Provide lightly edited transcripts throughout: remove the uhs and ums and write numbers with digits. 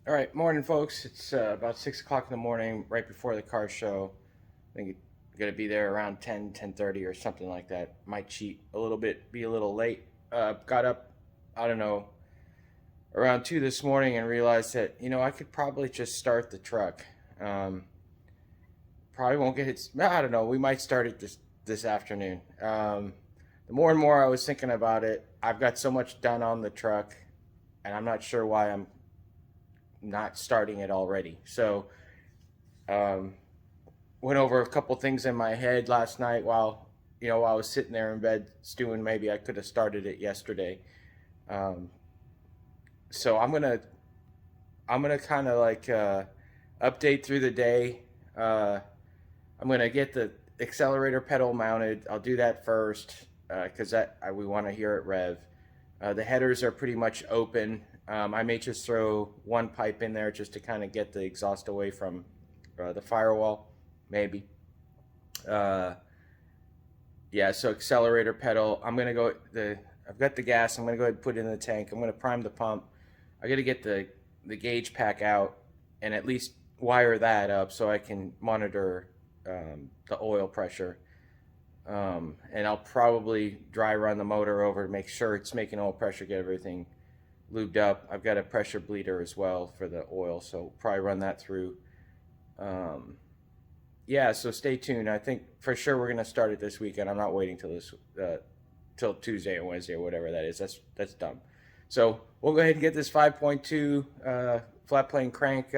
All right, morning, folks. It's about 6 o'clock in the morning, right before the car show. I think I'm going to be there around 10:30 or something like that. Might cheat a little bit, be a little late. Got up, I don't know, around 2 this morning and realized that, I could probably just start the truck. Um, Probably won't get it. I don't know. We might start it this afternoon. The more and more I was thinking about it, I've got so much done on the truck, and I'm not sure why I'm not starting it already. So, um, went over a couple things in my head last night while I was sitting there in bed stewing. Maybe I could have started it yesterday. Um, so I'm gonna kind of like update through the day. Uh, I'm gonna get the accelerator pedal mounted. I'll do that first because we want to hear it rev. The headers are pretty much open. I may just throw one pipe in there just to kind of get the exhaust away from the firewall, maybe. Uh, yeah, so accelerator pedal. I've got the gas. I'm gonna go ahead and put it in the tank. I'm gonna prime the pump. I got to get the gauge pack out and at least wire that up so I can monitor the oil pressure. And I'll probably dry run the motor over to make sure it's making oil pressure, get everything lubed up. I've got a pressure bleeder as well for the oil, so probably run that through. Um, yeah, so stay tuned. I think for sure we're gonna start it this weekend. I'm not waiting till Tuesday or Wednesday or whatever that is. That's dumb. So we'll go ahead and get this 5.2 flat plane crank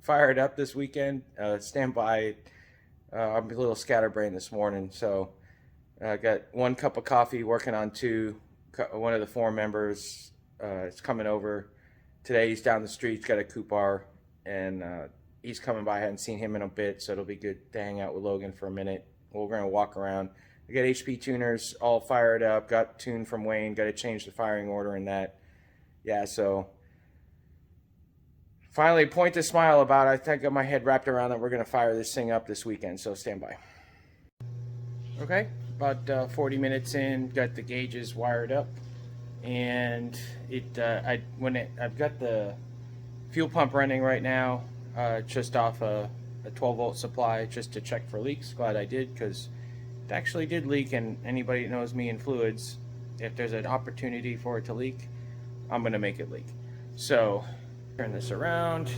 fired up this weekend. Stand by. I'm a little scatterbrained this morning, so I got one cup of coffee, working on two. One of the four members is coming over today. He's down the street. He's got a coupe bar, and he's coming by. I hadn't seen him in a bit, so it'll be good to hang out with Logan for a minute. We're going to walk around. I got HP tuners all fired up. Got tuned from Wayne. Got to change the firing order in that. Yeah, so finally, a point to smile about. I think I got my head wrapped around that we're going to fire this thing up this weekend, so stand by. Okay, about 40 minutes in, got the gauges wired up, and I've got the fuel pump running right now, just off a 12-volt supply, just to check for leaks. Glad I did, because it actually did leak, and anybody that knows me in fluids, if there's an opportunity for it to leak, I'm going to make it leak. So turn this around.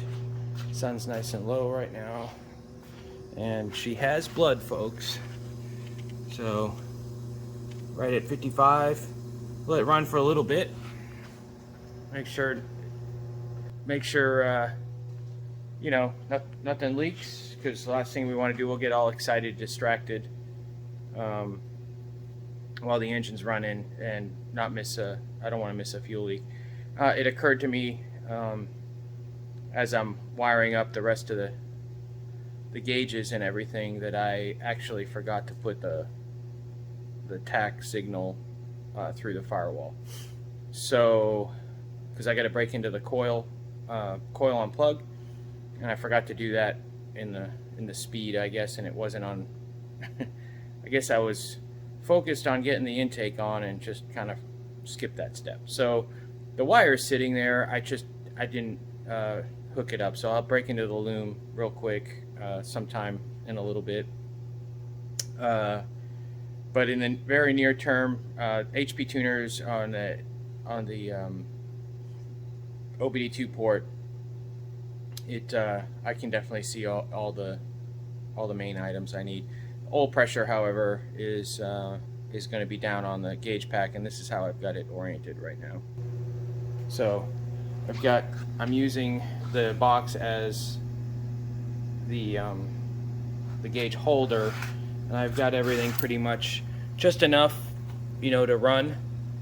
Sun's nice and low right now, and she has blood, folks. So right at 55, let it run for a little bit. Make sure nothing leaks, because the last thing we want to do, we'll get all excited, distracted while the engine's running and not miss I don't want to miss a fuel leak. It occurred to me as I'm wiring up the rest of the gauges and everything that I actually forgot to put the TAC signal through the firewall. So, because I got to break into the coil unplug, and I forgot to do that in the speed, I guess, and it wasn't on. I guess I was focused on getting the intake on and just kind of skipped that step. So the wire's sitting there. I didn't hook it up, so I'll break into the loom real quick sometime in a little bit. But in the very near term, HP tuners on the OBD2 port, I can definitely see all the main items I need. Oil pressure, however, is going to be down on the gauge pack, and this is how I've got it oriented right now. So I'm using the box as the gauge holder, and I've got everything pretty much just enough, to run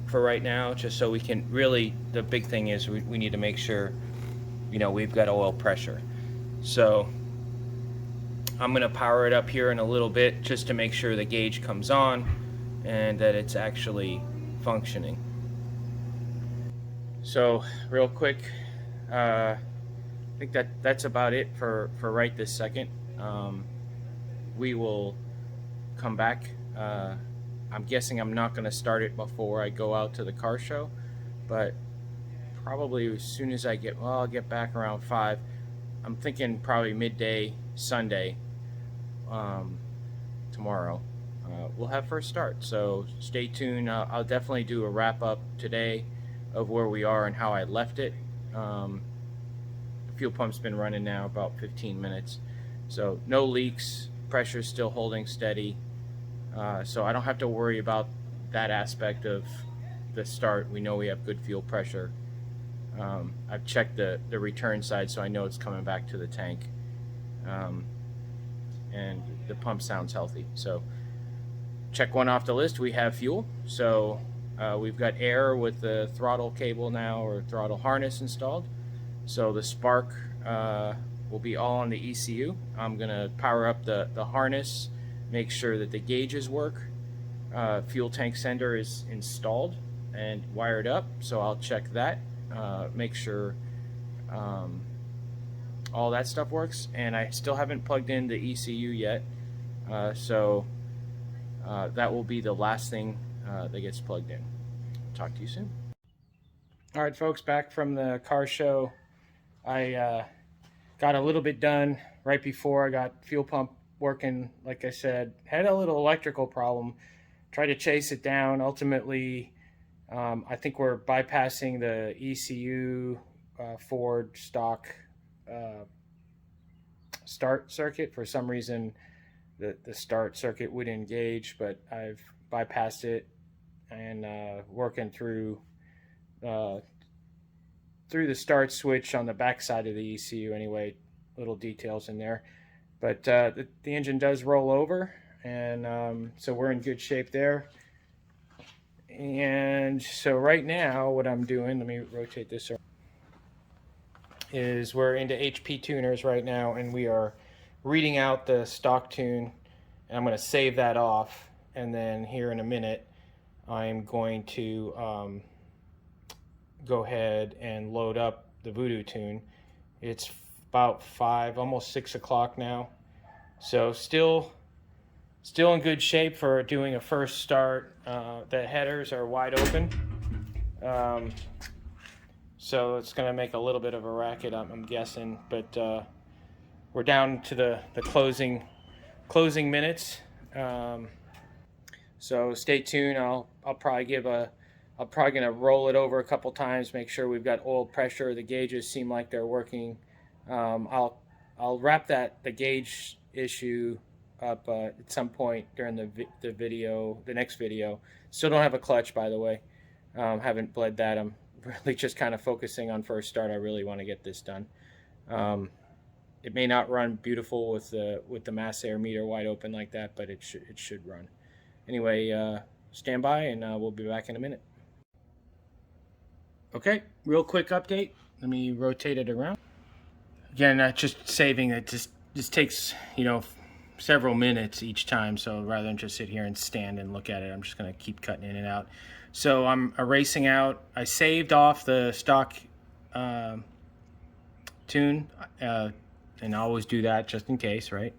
for right now, just so we can really, the big thing is we need to make sure, we've got oil pressure. So I'm going to power it up here in a little bit just to make sure the gauge comes on and that it's actually functioning. So real quick, I think that's about it for right this second. We will come back. I'm guessing I'm not going to start it before I go out to the car show, but probably as soon as I get, well, I'll get back around 5. I'm thinking probably midday Sunday, tomorrow. We'll have first start. So stay tuned. I'll definitely do a wrap up today of where we are and how I left it. The fuel pump's been running now about 15 minutes. So no leaks, pressure's still holding steady. So I don't have to worry about that aspect of the start. We know we have good fuel pressure. I've checked the return side, so I know it's coming back to the tank. And the pump sounds healthy. So check one off the list. We have fuel. So we've got air with the throttle cable now, or throttle harness installed. So the spark will be all on the ECU. I'm gonna power up the harness, make sure that the gauges work. Fuel tank sender is installed and wired up, so I'll check that, make sure all that stuff works. And I still haven't plugged in the ECU yet, so that will be the last thing that gets plugged in. Talk to you soon. All right, folks, back from the car show. I got a little bit done right before. I got fuel pump working, like I said. Had a little electrical problem. Tried to chase it down. Ultimately, I think we're bypassing the ECU Ford stock start circuit. For some reason, the start circuit wouldn't engage, but I've bypassed it and working through the start switch on the back side of the ECU anyway. Little details in there, but the engine does roll over, and so we're in good shape there. And so right now what I'm doing, let me rotate this around, is we're into HP tuners right now, and we are reading out the stock tune, and I'm going to save that off, and then here in a minute I'm going to go ahead and load up the Voodoo tune. It's about 5, almost 6 o'clock now, so still in good shape for doing a first start. The headers are wide open, so it's going to make a little bit of a racket, I'm guessing, but we're down to the closing minutes, so stay tuned. I'll probably gonna roll it over a couple times, make sure we've got oil pressure. The gauges seem like they're working. I'll wrap the gauge issue up at some point during the next video. Still don't have a clutch, by the way. Haven't bled that. I'm really just kind of focusing on first start. I really want to get this done. It may not run beautiful with the mass air meter wide open like that, but it should run. Anyway, stand by, and we'll be back in a minute. Okay, real quick update. Let me rotate it around. Again, just saving it just takes, several minutes each time. So rather than just sit here and stand and look at it, I'm just going to keep cutting in and out. So I'm erasing out. I saved off the stock tune, and I always do that just in case, right?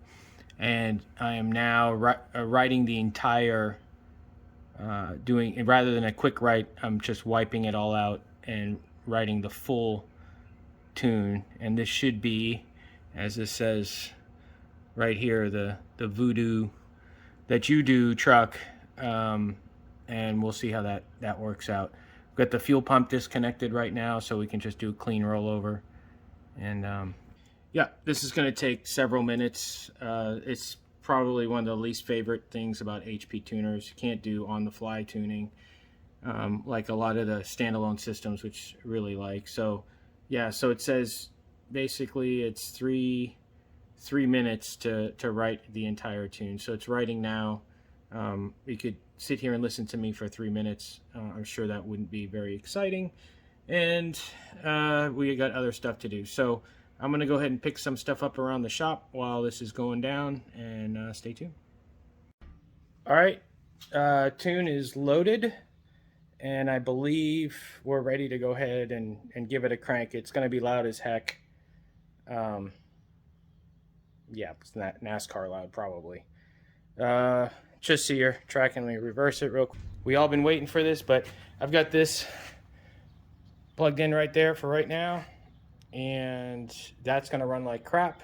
And I am now writing the entire, rather than a quick write, I'm just wiping it all out and writing the full tune. And this should be, as this says right here, the Voodoo that you do truck, and we'll see how that works out. We've got the fuel pump disconnected right now, so we can just do a clean rollover. And yeah, this is going to take several minutes. It's probably one of the least favorite things about HP tuners. You can't do on-the-fly tuning like a lot of the standalone systems, which I really like. So yeah, so it says basically it's three minutes to write the entire tune. So it's writing now. You could sit here and listen to me for 3 minutes. I'm sure that wouldn't be very exciting, and we got other stuff to do. So I'm going to go ahead and pick some stuff up around the shop while this is going down, and stay tuned. All right, tune is loaded, and I believe we're ready to go ahead and give it a crank. It's going to be loud as heck. Yeah, it's not NASCAR loud probably. Just so you're tracking, let me reverse it real quick. We all been waiting for this, but I've got this plugged in right there for right now, and that's going to run like crap.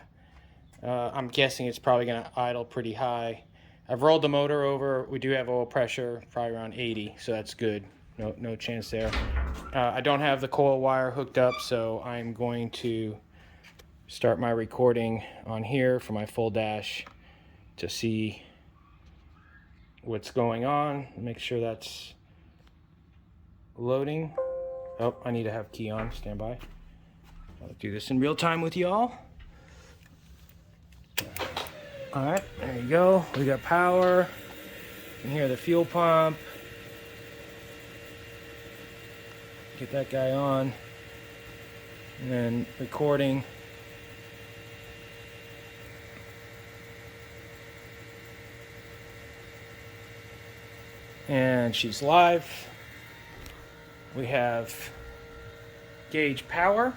I'm guessing it's probably going to idle pretty high. I've rolled the motor over. We do have oil pressure, probably around 80, so that's good. No chance there. I don't have the coil wire hooked up, so I'm going to start my recording on here for my full dash to see what's going on. Make sure that's loading. Oh, I need to have key on. Stand by. I'll do this in real time with y'all. All right, there you go. We got power. You can hear the fuel pump. Get that guy on. And then recording. And she's live. We have gauge power.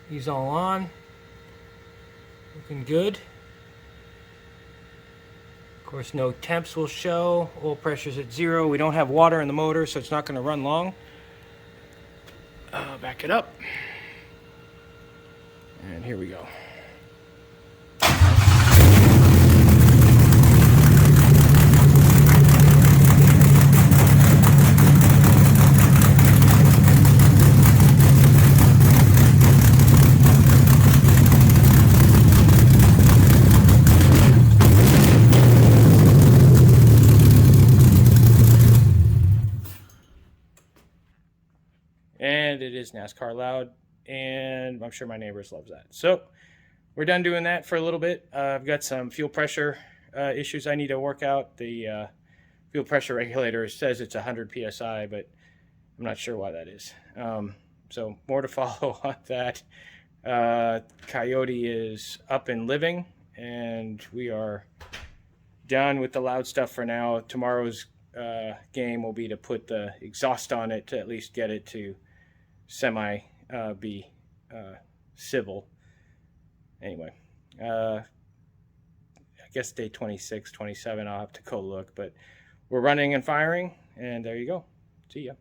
He's all on. Looking good. Of course, no temps will show. Oil pressure's at 0. We don't have water in the motor, so it's not going to run long. Back it up. And here we go. And it is NASCAR loud, and I'm sure my neighbors love that. So we're done doing that for a little bit. I've got some fuel pressure issues I need to work out. The fuel pressure regulator says it's 100 psi, but I'm not sure why that is. So more to follow on that. Coyote is up and living, and we are done with the loud stuff for now. Tomorrow's game will be to put the exhaust on it to at least get it to semi be civil. Anyway, I guess day 26, 27, I'll have to go look, but we're running and firing, and there you go. See ya.